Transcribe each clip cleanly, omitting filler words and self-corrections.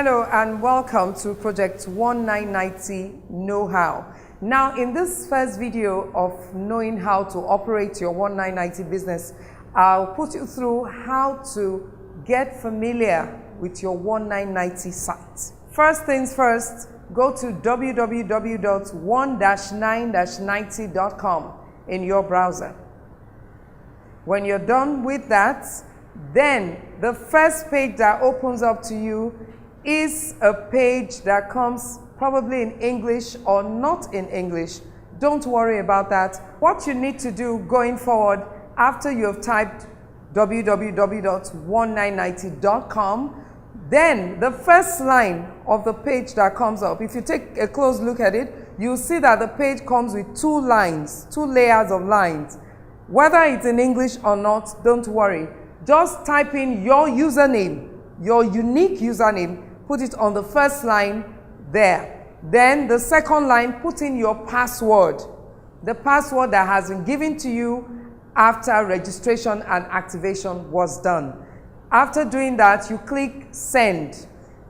Hello and welcome to Project 1990 Know-How. Now, in this first video of knowing how to operate your 1990 business, I'll put you through how to get familiar with your 1990 site. First things first, go to www.1-9-90.com in your browser. When you're done with that, then the first page that opens up to you is a page that comes probably in English or not in English. Don't worry about that. What you need to do going forward, after you have typed www.1990.com, then the first line of the page that comes up, if you take a close look at it, you'll see that the page comes with two lines, two layers of lines. Whether it's in English or not, don't worry. Just type in your username, your unique username, put it on the first line there. Then the second line, put in your password, the password that has been given to you after registration and activation was done. After doing that, you click send.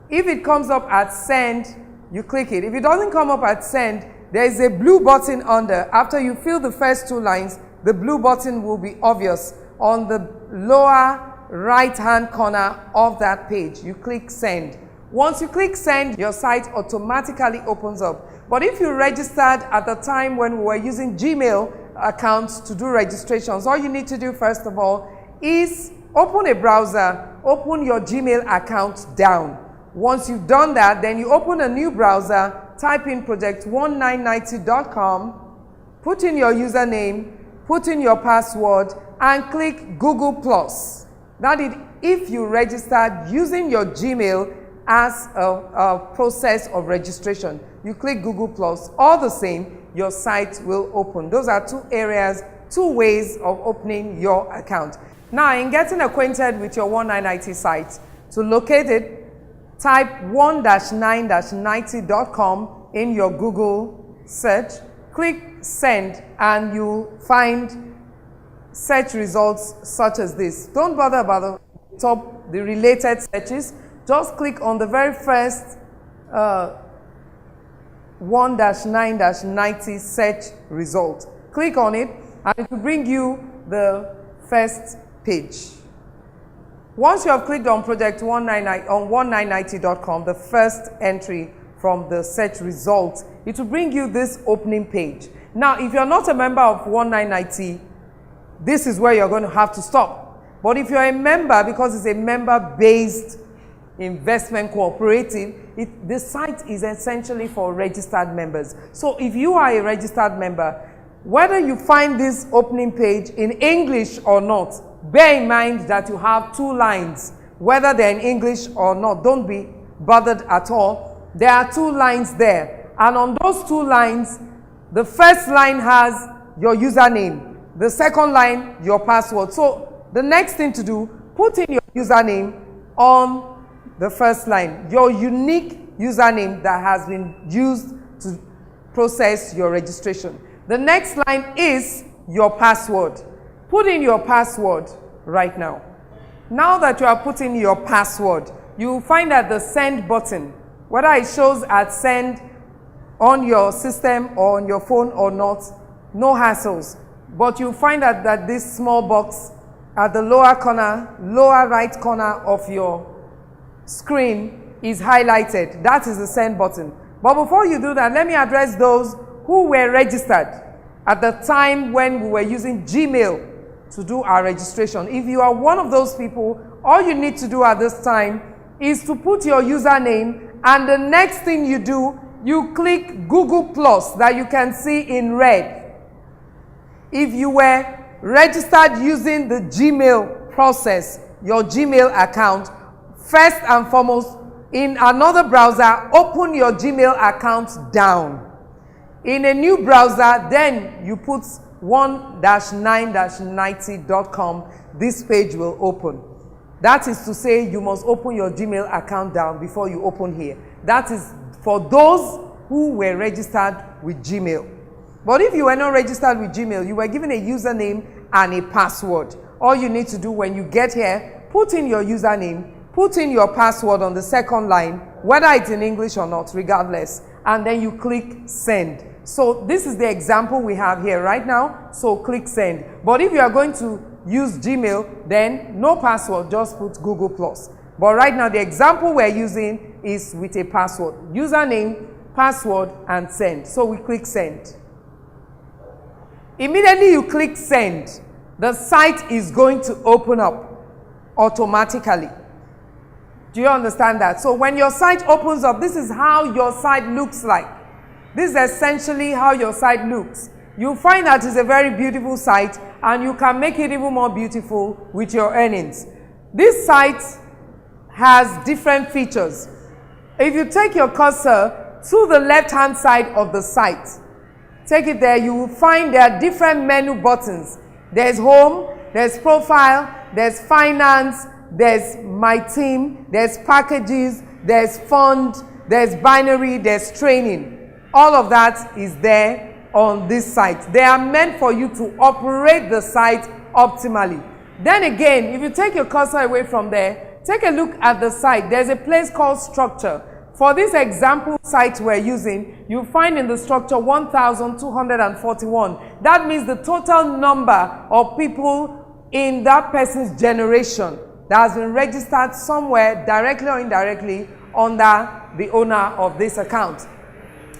If it comes up at send, you click it. If it doesn't come up at send, there is a blue button under. After you fill the first two lines, the blue button will be obvious on the lower right-hand corner of that page. You click send. Once you click send, your site automatically opens up. But if you registered at the time when we were using Gmail accounts to do registrations, all you need to do first of all is open a browser, open your Gmail account down. Once you've done that, then you open a new browser, type in project1990.com, put in your username, put in your password, and click Google+. That is, if you registered using your Gmail as a process of registration, you click Google+. All the same, your site will open. Those are two areas, two ways of opening your account. Now, in getting acquainted with your 1990 site, to locate it, type 1-9-90.com in your Google search, click send, and you'll find search results such as this. Don't bother about the top, the related searches. Just click on the very first 1-9-90 search result. Click on it, and it will bring you the first page. Once you have clicked on Project 199 on 1990.com, the first entry from the search results, it will bring you this opening page. Now, if you're not a member of 1990, this is where you're going to have to stop. But if you're a member, because it's a member-based investment cooperative, the site is essentially for registered members. So if you are a registered member, whether you find this opening page in English or not, bear in mind that you have two lines, whether they're in English or not. Don't be bothered at all. There are two lines there. And on those two lines, the first line has your username. The second line, your password. So the next thing to do, put in your username on the first line, your unique username that has been used to process your registration. The next line is your password. Put in your password right now. Now that you are putting your password, you will find that the send button, whether it shows at send on your system or on your phone or not, no hassles. But you'll find that this small box at the lower right corner of your screen is highlighted. That is the send button. But before you do that, let me address those who were registered at the time when we were using Gmail to do our registration. If you are one of those people, all you need to do at this time is to put your username, and the next thing you do, you click Google+ that you can see in red. If you were registered using the Gmail process, your Gmail account, first and foremost, in another browser, open your Gmail account down. In a new browser, then you put 1-9-90.com. This page will open. That is to say, you must open your Gmail account down before you open here. That is for those who were registered with Gmail. But if you were not registered with Gmail, you were given a username and a password. All you need to do when you get here, put in your username, put in your password on the second line, whether it's in English or not, regardless. And then you click send. So this is the example we have here right now. So click send. But if you are going to use Gmail, then no password, just put Google+. But right now the example we're using is with a password. Username, password, and send. So we click send. Immediately you click send, the site is going to open up automatically. Do you understand that? So when your site opens up, this is how your site looks like. This is essentially how your site looks. You'll find that it's a very beautiful site, and you can make it even more beautiful with your earnings. This site has different features. If you take your cursor to the left-hand side of the site, take it there, you will find there are different menu buttons. There's home, there's profile, there's finance, there's my team, there's packages, there's fund, there's binary, there's training. All of that is there on this site. They are meant for you to operate the site optimally. Then again, if you take your cursor away from there, take a look at the site. There's a place called structure. For this example site we're using, you find in the structure 1,241. That means the total number of people in that person's generation that has been registered somewhere directly or indirectly under the owner of this account.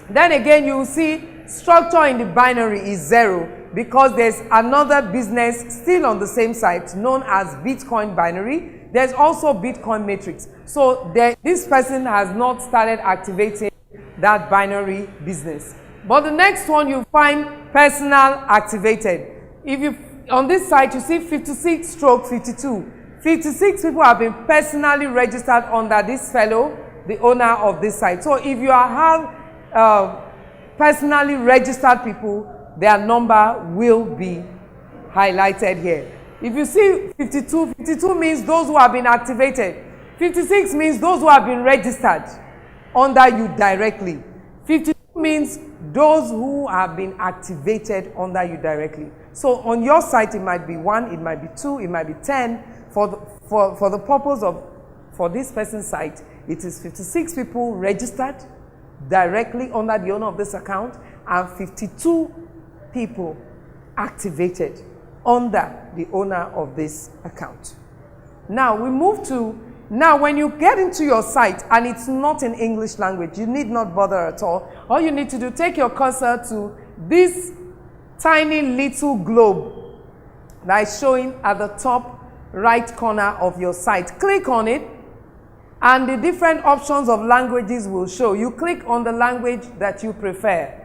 Then again, you will see structure in the binary is 0 because there's another business still on the same site known as Bitcoin binary. There's also Bitcoin matrix. So this person has not started activating that binary business. But the next one you find personal activated. If you on this site you see 56/52. 56 people have been personally registered under this fellow, the owner of this site. So if you have personally registered people, their number will be highlighted here. If you see 52, 52 means those who have been activated. 56 means those who have been registered under you directly. 52 means those who have been activated under you directly. So on your site, it might be 1, it might be 2, it might be 10. For the purpose of, for this person's site, it is 56 people registered directly under the owner of this account and 52 people activated under the owner of this account. Now we move to, now when you get into your site and it's not in English language, you need not bother at all. All you need to do, take your cursor to this tiny little globe that is showing at the top right corner of your site. Click on it and the different options of languages will show. You click on the language that you prefer.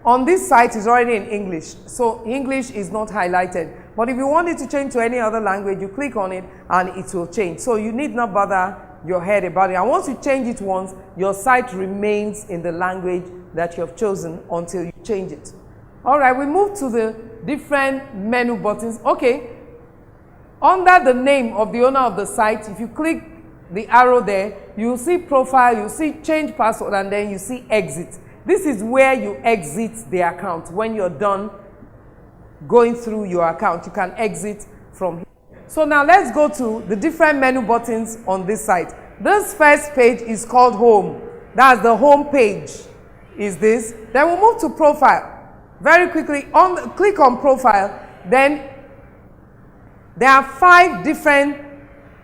On this site is already in English, so English is not highlighted. But if you want it to change to any other language, you click on it and it will change. So you need not bother your head about it. And once you change it once, your site remains in the language that you have chosen until you change it. All right, we move to the different menu buttons. Okay, under the name of the owner of the site, if you click the arrow there, you'll see profile, you'll see change password, and then you see exit. This is where you exit the account. When you're done going through your account, you can exit from here. So now let's go to the different menu buttons on this site. This first page is called home. That's the home page, is this. Then we'll move to profile. Very quickly, click on profile. Then there are 5 different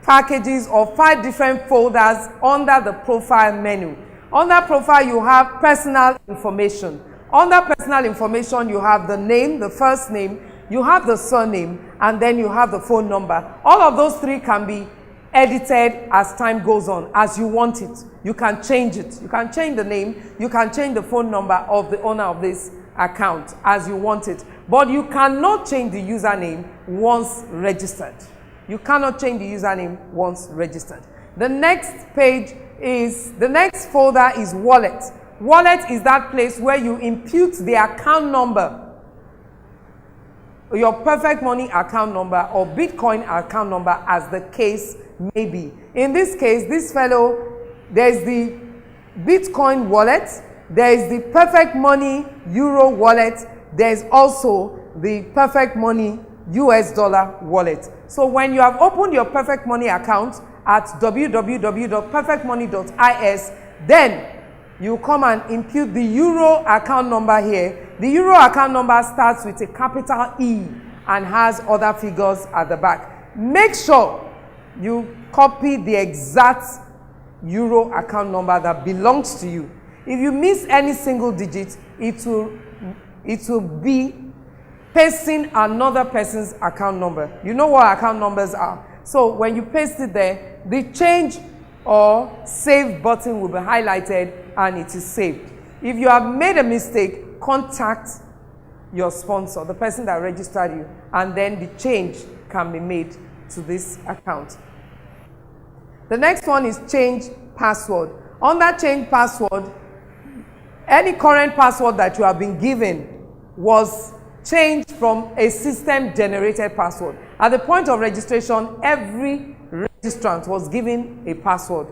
packages or 5 different folders under the profile menu. Under profile, you have personal information. Under personal information, you have the name, the first name, you have the surname, and then you have the phone number. All of those 3 can be edited as time goes on, as you want it. You can change it. You can change the name, you can change the phone number of the owner of this account as you want it. But you cannot change the username once registered. You cannot change the username once registered. The next page is, the next folder is wallet. Wallet is that place where you impute the account number, your Perfect Money account number or Bitcoin account number as the case may be. In this case, this fellow, there's the Bitcoin wallet, there is the Perfect Money Euro wallet, there's also the Perfect Money US dollar wallet. So when you have opened your Perfect Money account at www.perfectmoney.is. Then you come and impute the Euro account number here. The Euro account number starts with a capital E and has other figures at the back. Make sure you copy the exact Euro account number that belongs to you. If you miss any single digit, it will be pasting another person's account number. You know what account numbers are. So when you paste it there, the change or save button will be highlighted and it is saved. If you have made a mistake, contact your sponsor, the person that registered you, and then the change can be made to this account. The next one is change password. On that change password, any current password that you have been given was changed from a system-generated password. At the point of registration, every registrant was given a password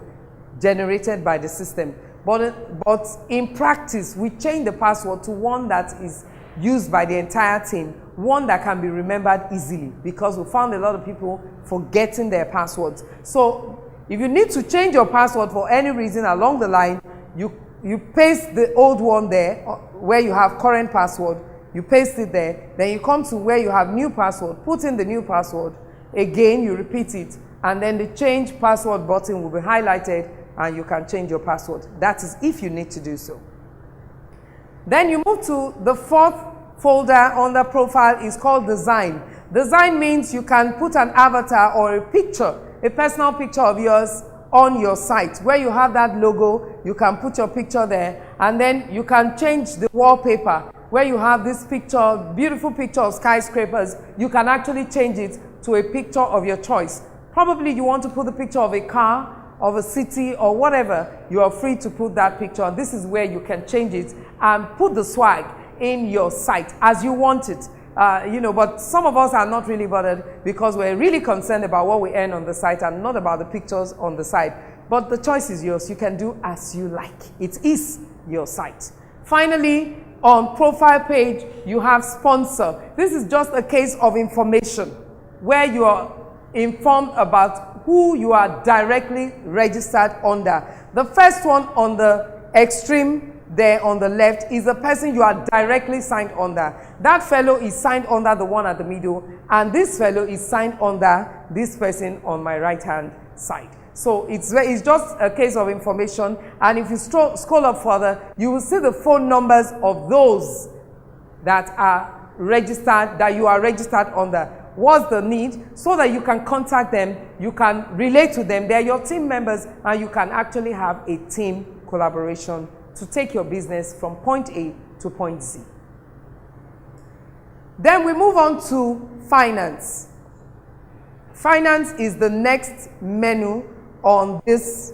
generated by the system. But in practice, we changed the password to one that is used by the entire team, one that can be remembered easily, because we found a lot of people forgetting their passwords. So if you need to change your password for any reason along the line, you paste the old one there where you have current password, you paste it there, then you come to where you have new password, put in the new password, again you repeat it, and then the change password button will be highlighted and you can change your password. That is if you need to do so. Then you move to the fourth folder under profile, is called design. Design means you can put an avatar or a picture, a personal picture of yours on your site. Where you have that logo, you can put your picture there, and then you can change the wallpaper. Where you have this picture, beautiful picture of skyscrapers, you can actually change it to a picture of your choice. Probably you want to put the picture of a car, of a city, or whatever, you are free to put that picture. This is where you can change it and put the swag in your site as you want it. But some of us are not really bothered because we're really concerned about what we earn on the site and not about the pictures on the site. But the choice is yours. You can do as you like. It is your site. Finally, on profile page, you have sponsor. This is just a case of information where you are informed about who you are directly registered under. The first one on the extreme there on the left is the person you are directly signed under. That fellow is signed under the one at the middle, and this fellow is signed under this person on my right hand side. So it's just a case of information, and if you scroll up further, you will see the phone numbers of those that are registered, that you are registered under. What's the need? So that you can contact them, you can relate to them, they're your team members, and you can actually have a team collaboration to take your business from point A to point Z. Then we move on to finance. Finance is the next menu on this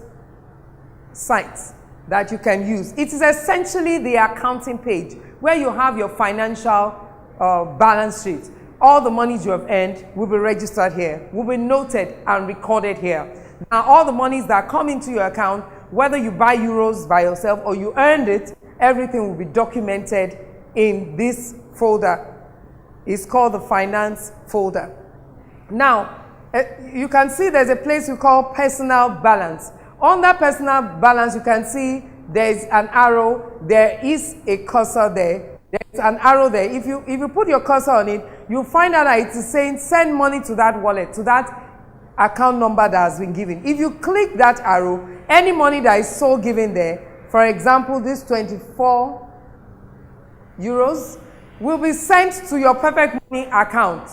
site that you can use. It is essentially the accounting page where you have your financial balance sheet. All the monies you have earned will be registered here, will be noted and recorded here. Now, all the monies that come into your account, whether you buy euros by yourself or you earned it, everything will be documented in this folder. It's called the finance folder. Now, you can see there's a place we call personal balance. On that personal balance, you can see there's an arrow. There is a cursor there. There's an arrow there. If you put your cursor on it, you'll find out that it is saying send money to that wallet, to that account number that has been given. If you click that arrow, any money that is so given there, for example, this 24 euros, will be sent to your Perfect Money account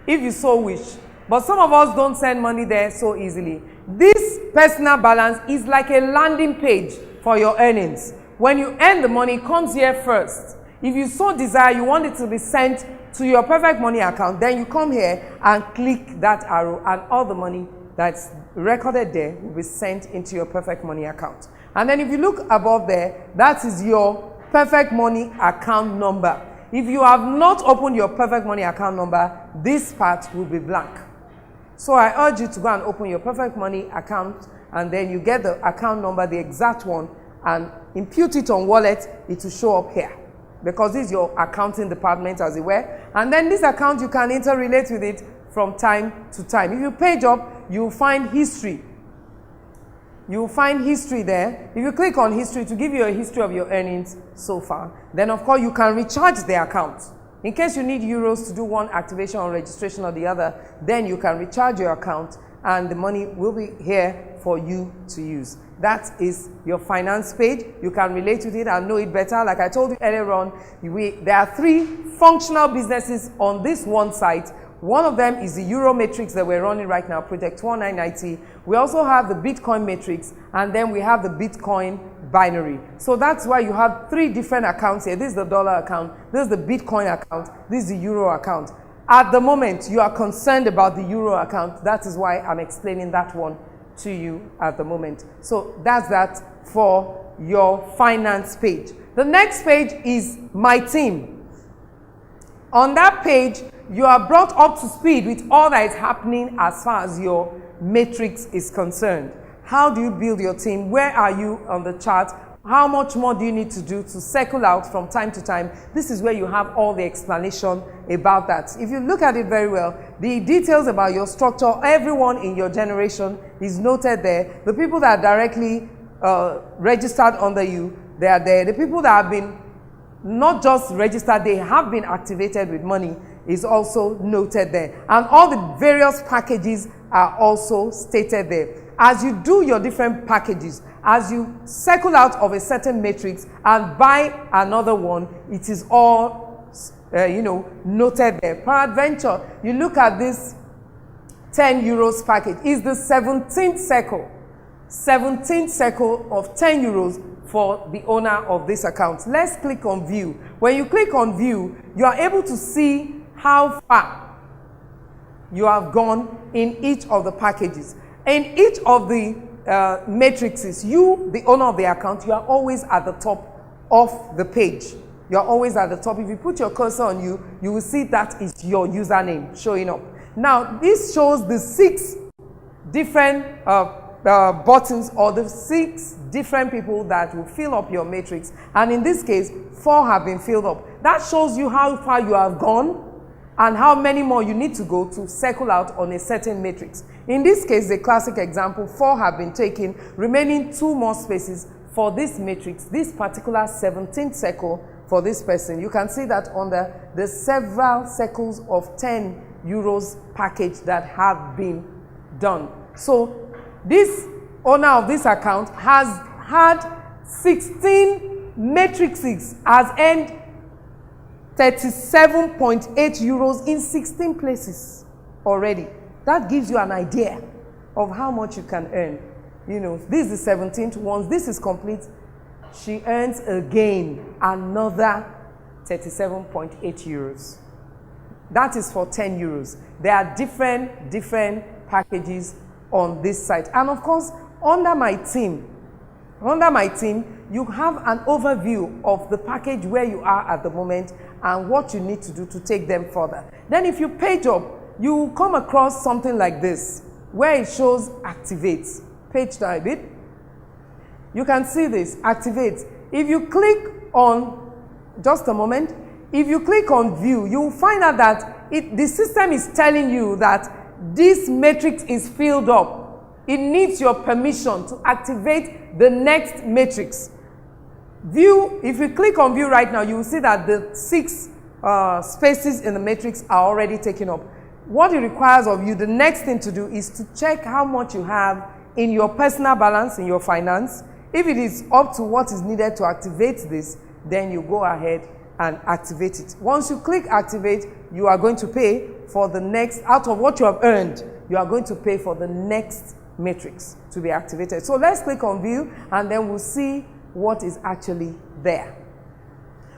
if you so wish. But some of us don't send money there so easily. This personal balance is like a landing page for your earnings. When you earn the money, it comes here first. If you so desire, you want it to be sent to your Perfect Money account, then you come here and click that arrow, and all the money that's recorded there will be sent into your Perfect Money account. And then if you look above there, that is your Perfect Money account number. If you have not opened your Perfect Money account number, this part will be blank. So I urge you to go and open your Perfect Money account, and then you get the account number, the exact one, and impute it on wallet. It will show up here, because this is your accounting department, as it were. And then this account, you can interrelate with it from time to time. If you page up, you'll find history you will find history there. If you click on history, to give you a history of your earnings so far, then of course you can recharge the account. In case you need euros to do one activation or registration or the other, then you can recharge your account and the money will be here for you to use. That is your finance page. You can relate with it and know it better. Like I told you earlier on, there are 3 functional businesses on this one site. One of them is the Euro Matrix that we're running right now, Project 1990. We also have the Bitcoin Matrix, and then we have the Bitcoin binary. So that's why you have 3 different accounts here. This is the dollar account, this is the Bitcoin account, this is the Euro account. At the moment, you are concerned about the Euro account. That is why I'm explaining that one to you at the moment. So that's that for your finance page. The next page is My Team. On that page, you are brought up to speed with all that is happening as far as your matrix is concerned. How do you build your team? Where are you on the chart? How much more do you need to do to circle out from time to time? This is where you have all the explanation about that. If you look at it very well, the details about your structure, everyone in your generation is noted there. The people that are directly registered under you, they are there. The people that have been not just registered, they have been activated with money is also noted there. And all the various packages are also stated there. As you do your different packages, as you circle out of a certain matrix and buy another one, it is all, noted there. Peradventure, you look at this 10 euros package. It's the 17th circle. 17th circle of 10 euros for the owner of this account. Let's click on view. When you click on view, you are able to see how far you have gone in each of the packages. In each of the matrices, you, the owner of the account, you are always at the top of the page. You are always at the top. If you put your cursor on you, you will see that is your username showing up. Now, this shows the 6 different buttons or the 6 different people that will fill up your matrix. And in this case, 4 have been filled up. That shows you how far you have gone and how many more you need to go to circle out on a certain matrix. In this case, the classic example, 4 have been taken, remaining 2 more spaces for this matrix, this particular 17th circle for this person. You can see that under the several circles of 10 euros package that have been done. So this owner of this account has had 16 matrices, has earned 37.8 euros in 16 places already. That gives you an idea of how much you can earn. You know, this is the 17th. Once this is complete, she earns again another 37.8 euros. That is for 10 euros. There are different packages on this site. And of course, under my team, you have an overview of the package where you are at the moment and what you need to do to take them further. Then if you page up, you will come across something like this, where it shows activate. Page down a bit. You can see this, activate. If you click on, just a moment, if you click on view, you will find out that the system is telling you that this matrix is filled up. It needs your permission to activate the next matrix. View, if you click on view right now, you will see that the 6 spaces in the matrix are already taken up. What it requires of you, the next thing to do is to check how much you have in your personal balance, in your finance. If it is up to what is needed to activate this, then you go ahead and activate it. Once you click activate, you are going to pay for the next, out of what you have earned, you are going to pay for the next matrix to be activated. So let's click on view and then we'll see what is actually there.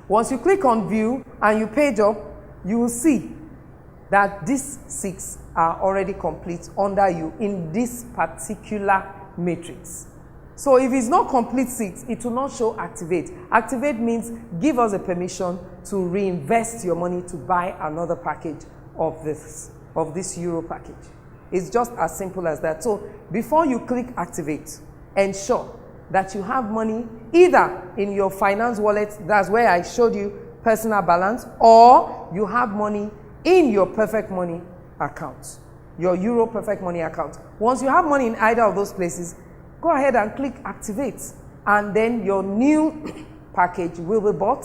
Once you click on view and you page up, you will see that these 6 are already complete under you in this particular matrix. So if it's not complete 6, it will not show activate. Activate means give us a permission to reinvest your money to buy another package of this Euro package. It's just as simple as that. So before you click activate, ensure that you have money either in your finance wallet, that's where I showed you personal balance, or you have money in your Perfect Money account, your Euro Perfect Money account. Once you have money in either of those places, go ahead and click activate, and then your new package will be bought,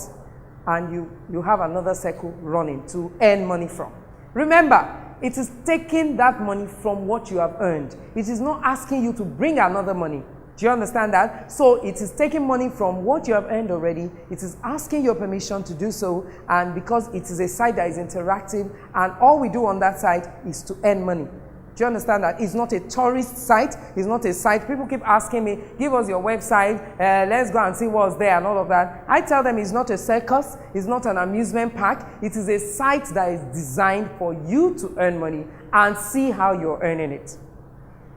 and you have another circle running to earn money from. Remember, it is taking that money from what you have earned. It is not asking you to bring another money. Do you understand that? So it is taking money from what you have earned already. It is asking your permission to do so, and because it is a site that is interactive, and all we do on that site is to earn money. Do you understand that? It's not a tourist site. It's not a site. People keep asking me, give us your website, let's go and see what's there and all of that. I tell them it's not a circus. It's not an amusement park. It is a site that is designed for you to earn money and see how you're earning it.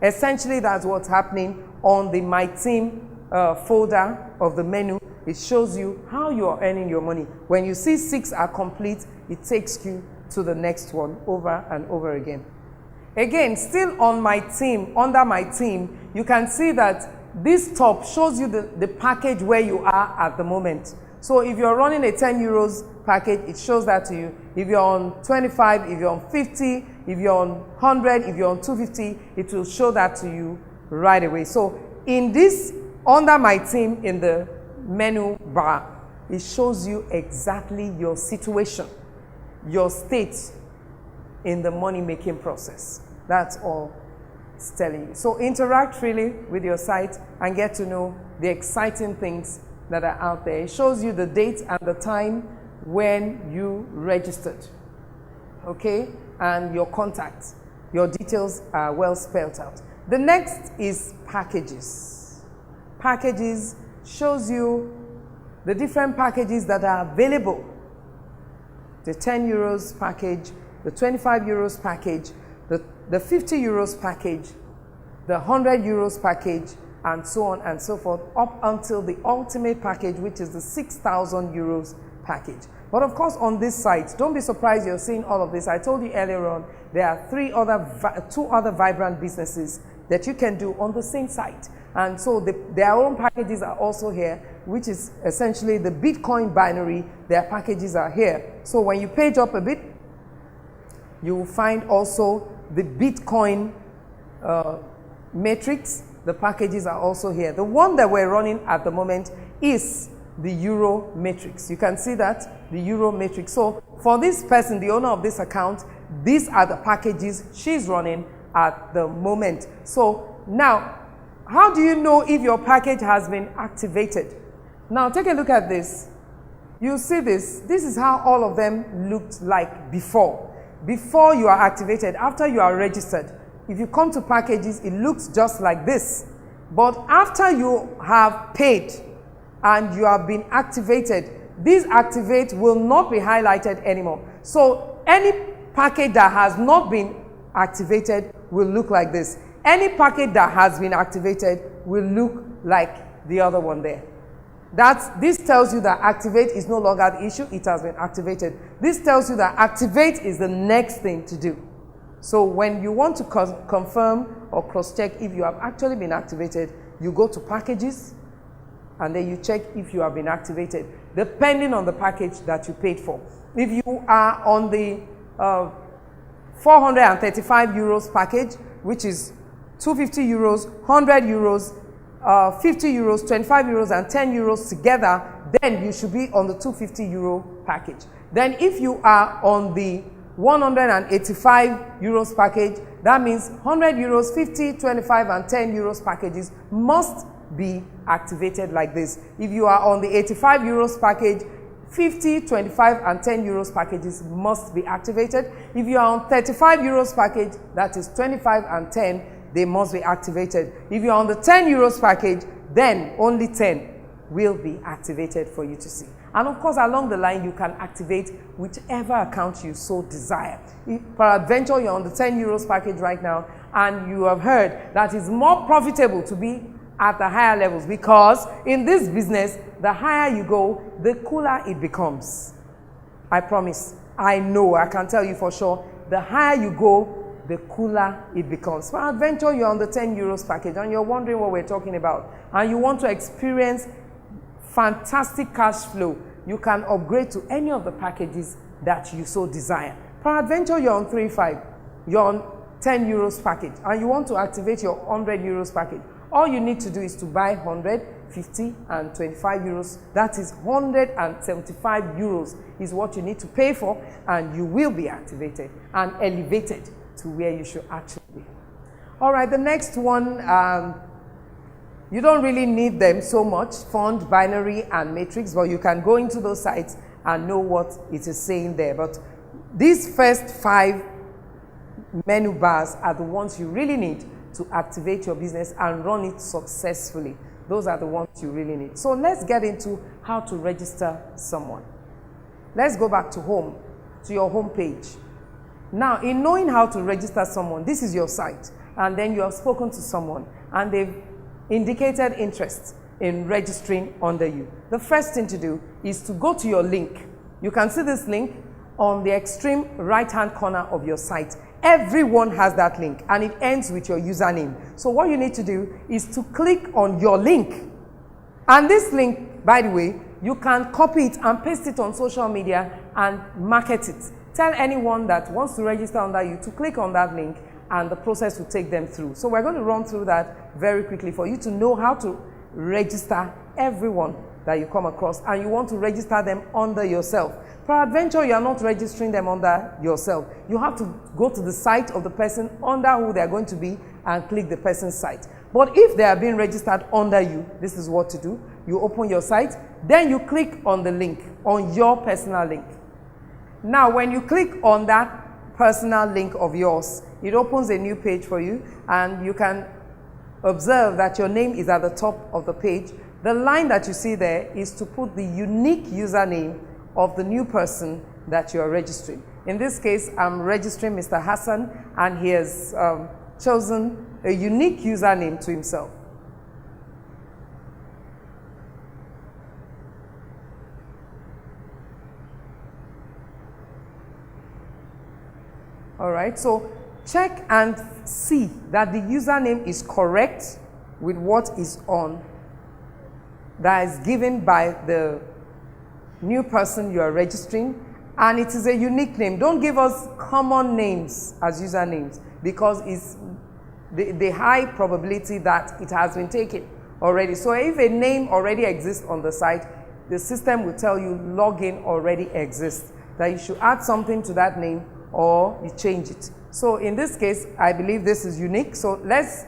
Essentially, that's what's happening on the My Team folder of the menu. It shows you how you are earning your money. When you see 6 are complete, it takes you to the next one over and over again. Again, still on My Team, under My Team, you can see that this top shows you the package where you are at the moment. So if you're running a 10 euros package, it shows that to you. If you're on 25, if you're on 50, if you're on 100, if you're on 250, it will show that to you right away. So in this, under My Team in the menu bar, it shows you exactly your situation, your state in the money-making process. That's all it's telling you. So interact freely with your site and get to know the exciting things that are out there. It shows you the date and the time when you registered, okay? And your contacts. Your details are well spelled out. The next is packages. Packages shows you the different packages that are available. The 10 euros package, the 25 euros package, the 50 euros package, the 100 euros package, and so on and so forth, up until the ultimate package, which is the 6,000 euros package. But of course, on this site, don't be surprised you're seeing all of this. I told you earlier on, there are two other vibrant businesses that you can do on the same site. And so their own packages are also here, which is essentially the Bitcoin binary. Their packages are here. So when you page up a bit, you will find also the Bitcoin matrix. The packages are also here. The one that we're running at the moment is the Euro matrix. You can see that, the Euro matrix. So for this person, the owner of this account, these are the packages she's running at the moment. So now, how do you know if your package has been activated? Now take a look at this. You see this. This is how all of them looked like before. Before you are activated, after you are registered. If you come to packages, it looks just like this. But after you have paid and you have been activated, this activate will not be highlighted anymore. So any package that has not been activated will look like this. Any package that has been activated will look like the other one there. This tells you that activate is no longer the issue, it has been activated. This tells you that activate is the next thing to do. So when you want to confirm or cross-check if you have actually been activated, you go to packages and then you check if you have been activated, depending on the package that you paid for. If you are on the 435 euros package, which is 250 euros, 100 euros, 50 euros, 25 euros, and 10 euros together, then you should be on the 250 euro package. Then if you are on the 185 euros package, that means 100 euros, 50, 25, and 10 euros packages must be activated like this. If you are on the 85 euros package, 50, 25, and 10 euros packages must be activated. If you are on 35 euros package, that is 25 and 10, they must be activated. If you're on the 10 euros package, then only 10 will be activated for you to see. And of course, along the line, you can activate whichever account you so desire. If peradventure you're on the 10 euros package right now, and you have heard that it's more profitable to be at the higher levels, because in this business, the higher you go, the cooler it becomes. I promise. I know, I can tell you for sure, the higher you go, the cooler it becomes. Peradventure you're on the 10 euros package and you're wondering what we're talking about, and you want to experience fantastic cash flow, you can upgrade to any of the packages that you so desire. Peradventure you're on 35, you're on 10 euros package, and you want to activate your 100 euros package. All you need to do is to buy 100, 50 and 25 euros. That is 175 euros is what you need to pay for, and you will be activated and elevated to where you should actually be. All right, the next one, you don't really need them so much, Fund, Binary, and Matrix, but you can go into those sites and know what it is saying there. But these first 5 menu bars are the ones you really need to activate your business and run it successfully. Those are the ones you really need. So let's get into how to register someone. Let's go back to home, to your home page. Now, in knowing how to register someone, this is your site, and then you have spoken to someone, and they've indicated interest in registering under you. The first thing to do is to go to your link. You can see this link on the extreme right-hand corner of your site. Everyone has that link, and it ends with your username. So what you need to do is to click on your link. And this link, by the way, you can copy it and paste it on social media and market it. Tell anyone that wants to register under you to click on that link, and the process will take them through. So we're going to run through that very quickly for you to know how to register everyone that you come across, and you want to register them under yourself. Peradventure, you are not registering them under yourself. You have to go to the site of the person under who they are going to be and click the person's site. But if they are being registered under you, this is what to do. You open your site, then you click on the link, on your personal link. Now, when you click on that personal link of yours, it opens a new page for you, and you can observe that your name is at the top of the page. The line that you see there is to put the unique username of the new person that you are registering. In this case, I'm registering Mr. Hassan, and he has chosen a unique username to himself. All right, so check and see that the username is correct with what is on, that is given by the new person you are registering, and it is a unique name. Don't give us common names as usernames, because it's the high probability that it has been taken already. So if a name already exists on the site, the system will tell you login already exists, that you should add something to that name or you change it. So in this case, I believe this is unique. So let's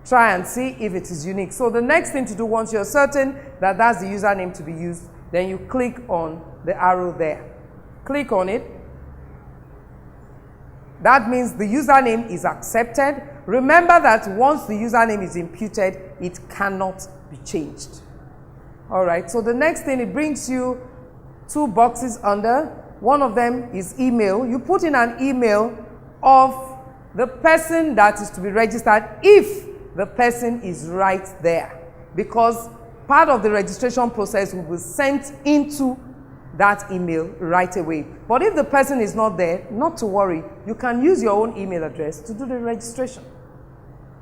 try and see if it is unique. So the next thing to do, once you're certain that that's the username to be used, then you click on the arrow there. Click on it. That means the username is accepted. Remember that once the username is imputed, it cannot be changed. All right, so the next thing, it brings you 2 boxes under. One of them is email. You put in an email of the person that is to be registered if the person is right there, because part of the registration process will be sent into that email right away. But if the person is not there, not to worry, you can use your own email address to do the registration.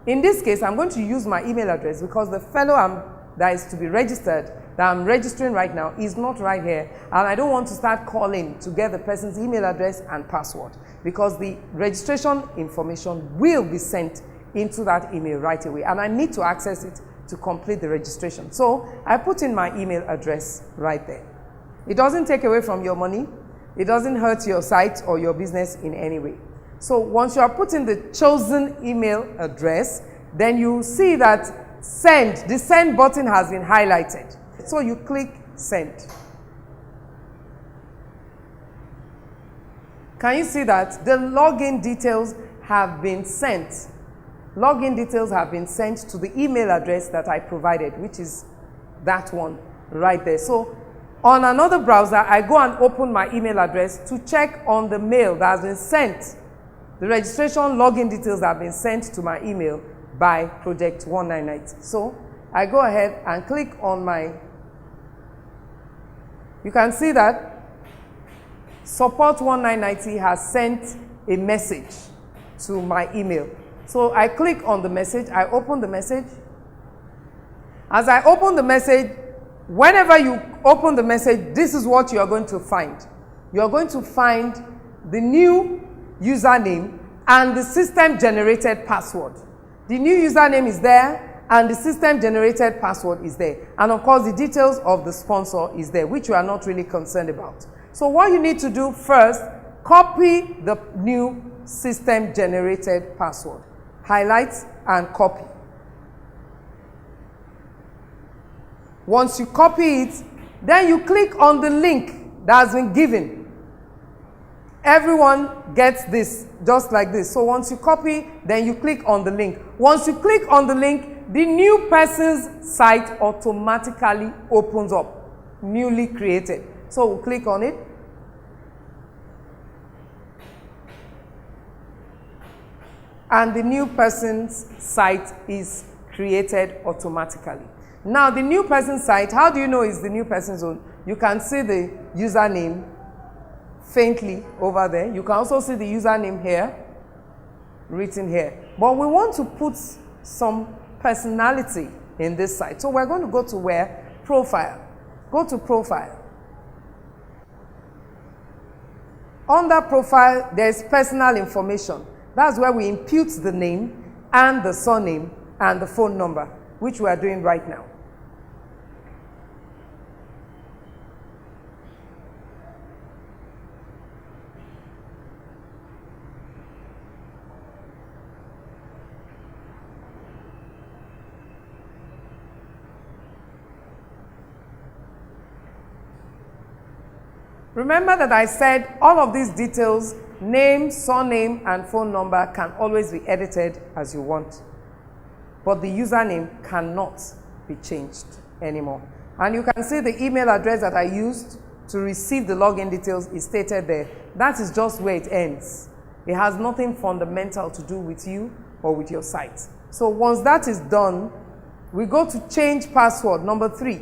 In this case, I'm going to use my email address because the fellow that is to be registered, that I'm registering right now, is not right here, and I don't want to start calling to get the person's email address and password, because the registration information will be sent into that email right away, and I need to access it to complete the registration. So I put in my email address right there. It doesn't take away from your money. It doesn't hurt your site or your business in any way. So once you are putting the chosen email address, then you see that the send button has been highlighted. So you click send. Can you see that the login details have been sent? Login details have been sent to the email address that I provided, which is that one right there. So on another browser, I go and open my email address to check on the mail that has been sent. The registration login details have been sent to my email by Project 1990. So I go ahead and click on you can see that Support 1990 has sent a message to my email. So I click on the message, I open the message. As I open the message, whenever you open the message, this is what you are going to find. You are going to find the new username and the system-generated password. The new username is there, and the system generated password is there. And of course, the details of the sponsor is there, which you are not really concerned about. So what you need to do first, copy the new system generated password. Highlight and copy. Once you copy it, then you click on the link that has been given. Everyone gets this, just like this. So once you copy, then you click on the link. Once you click on the link, the new person's site automatically opens up, newly created. So we'll click on it. And the new person's site is created automatically. Now, the new person's site, how do you know it's the new person's own? You can see the username faintly over there. You can also see the username here, written here. But we want to put some personality in this site. So we're going to go to where? Profile. Go to Profile. Under Profile, there's personal information. That's where we impute the name and the surname and the phone number, which we are doing right now. Remember that I said all of these details, name, surname, and phone number, can always be edited as you want. But the username cannot be changed anymore. And you can see the email address that I used to receive the login details is stated there. That is just where it ends. It has nothing fundamental to do with you or with your site. So once that is done, we go to change password, number 3.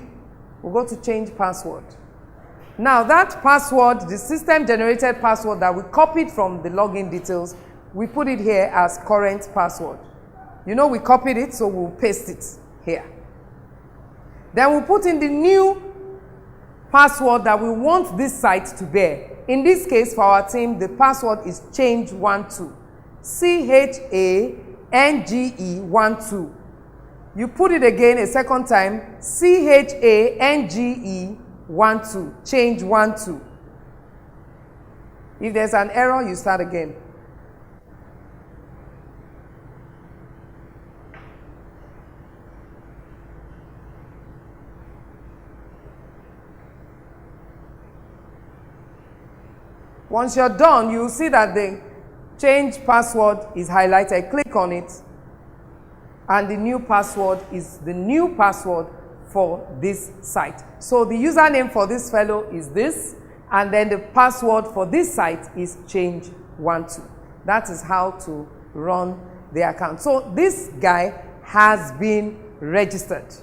We'll go to change password. Now that password, the system generated password that we copied from the login details, we put it here as current password. You know we copied it, so we'll paste it here. Then we'll put in the new password that we want this site to bear. In this case, for our team, the password is change12. CHANGE12. You put it again a second time, CHANGE12, change12. If there's an error, you start again. Once you're done, you'll see that the change password is highlighted. Click on it, and the new password is the new password for this site. So the username for this fellow is this, and then the password for this site is change12. That is how to run the account. So this guy has been registered.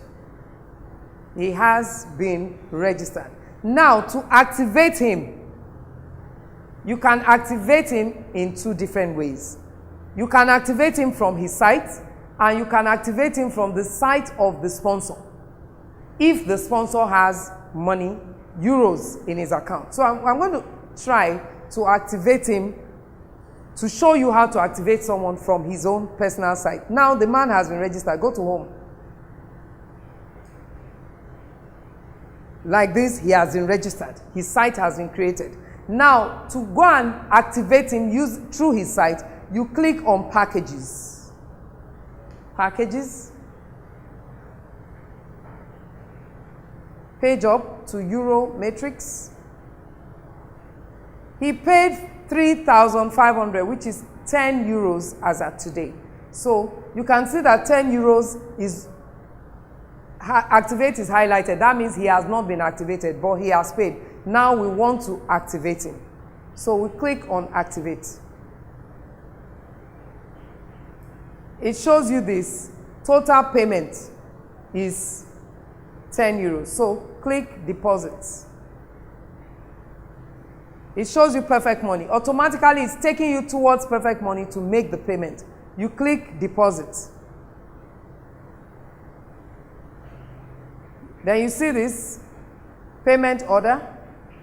He has been registered. Now, to activate him, you can activate him in 2 different ways. You can activate him from his site, and you can activate him from the site of the sponsor, if the sponsor has money, euros, in his account. So I'm going to try to activate him, to show you how to activate someone from his own personal site. Now the man has been registered. Go to home. Like this, he has been registered. His site has been created. Now, to go and activate him through his site, you click on Packages. Packages. Page up to Euro Matrix. He paid 3,500, which is 10 euros as at today. So you can see that 10 euros is activate is highlighted. That means he has not been activated, but he has paid. Now we want to activate him. So we click on Activate. It shows you this. Total payment is 10 euros. So click Deposits. It shows you Perfect Money. Automatically, it's taking you towards Perfect Money to make the payment. You click Deposit. Then you see this payment order.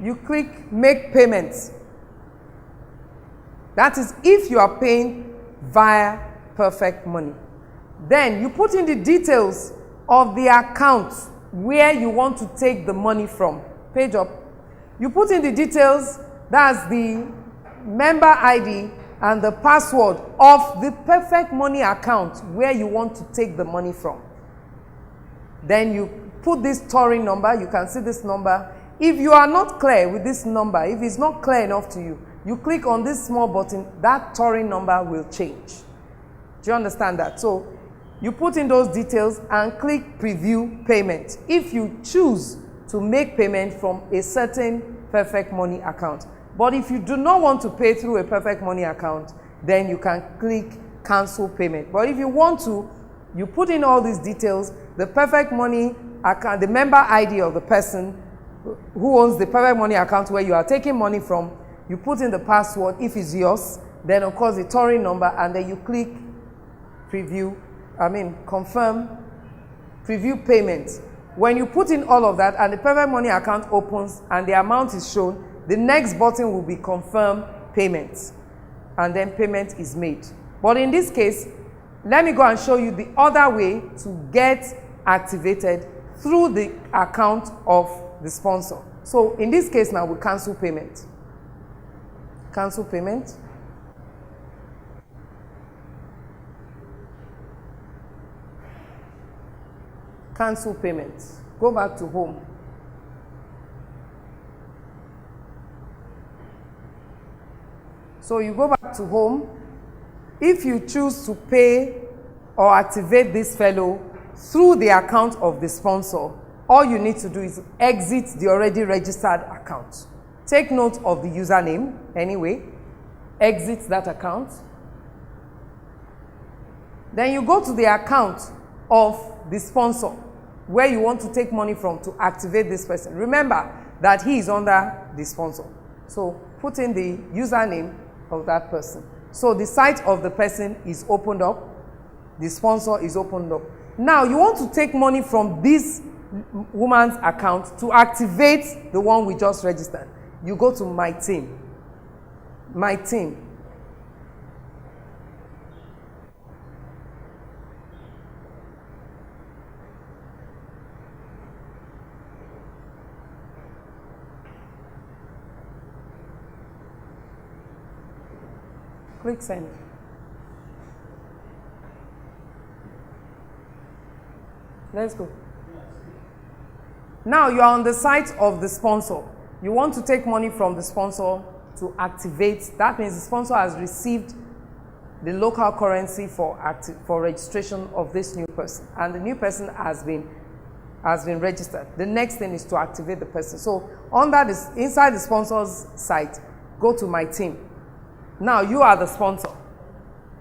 You click Make Payments. That is if you are paying via Perfect Money. Then you put in the details of the account where you want to take the money from. Page up. You put in the details, that's the member ID and the password of the Perfect Money account where you want to take the money from. Then you put this TORI number. You can see this number. If you are not clear with this number, if it's not clear enough to you, you click on this small button, that TORI number will change. Do you understand that? So you put in those details and click preview payment if you choose to make payment from a certain Perfect Money account. But if you do not want to pay through a Perfect Money account, then you can click cancel payment. But if you want to, you put in all these details, the Perfect Money account, the member ID of the person who owns the Perfect Money account where you are taking money from, you put in the password if it's yours, then of course the TORI number, and then you click confirm preview payment. When you put in all of that and the Perfect Money account opens and the amount is shown, the next button will be confirm payment, and then payment is made. But in this case, let me go and show you the other way to get activated through the account of the sponsor. So in this case now, we cancel payment. Cancel payment. Cancel payment. Go back to home. So you go back to home. If you choose to pay or activate this fellow through the account of the sponsor, all you need to do is exit the already registered account. Take note of the username anyway. Exit that account. Then you go to the account of the sponsor where you want to take money from to activate this person. Remember that he is under the sponsor. So put in the username of that person. So the site of the person is opened up. The sponsor is opened up. Now you want to take money from this woman's account to activate the one we just registered. You go to My Team. My Team. Click send. Let's go. Now you are on the site of the sponsor. You want to take money from the sponsor to activate. That means the sponsor has received the local currency for registration of this new person, and the new person has been registered. The next thing is to activate the person. So under this, inside the sponsor's site, go to My Team. Now you are the sponsor.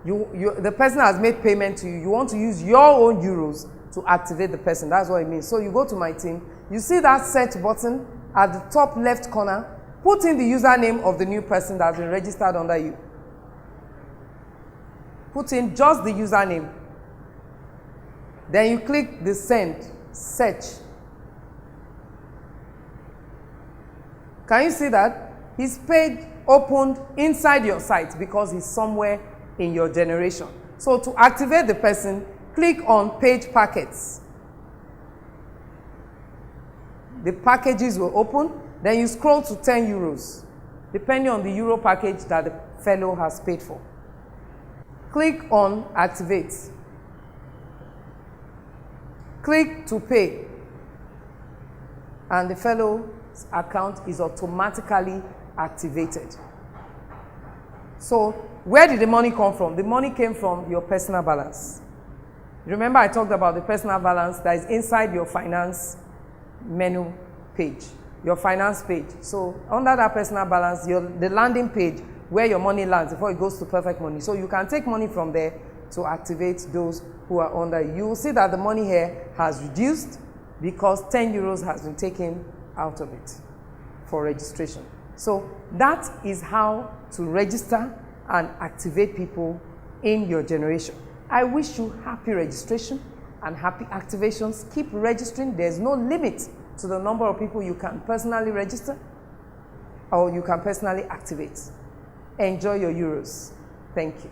The person has made payment to you. You want to use your own euros to activate the person. That's what it means. So you go to My Team. You see that search button at the top left corner. Put in the username of the new person that has been registered under you. Put in just the username. Then you click the send, search. Can you see that? His page opened inside your site because he's somewhere in your generation. So to activate the person, click on Page Packets. The packages will open. Then you scroll to 10 euros, depending on the euro package that the fellow has paid for. Click on Activate. Click to pay. And the fellow's account is automatically activated. So where did the money come from? The money came from your personal balance. Remember I talked about the personal balance that is inside your finance menu page, your finance page. So under that personal balance, the landing page where your money lands before it goes to Perfect Money. So you can take money from there to activate those who are under you. You will see that the money here has reduced because 10 euros has been taken out of it for registration. So that is how to register and activate people in your generation. I wish you happy registration and happy activations. Keep registering. There's no limit to the number of people you can personally register or you can personally activate. Enjoy your euros. Thank you.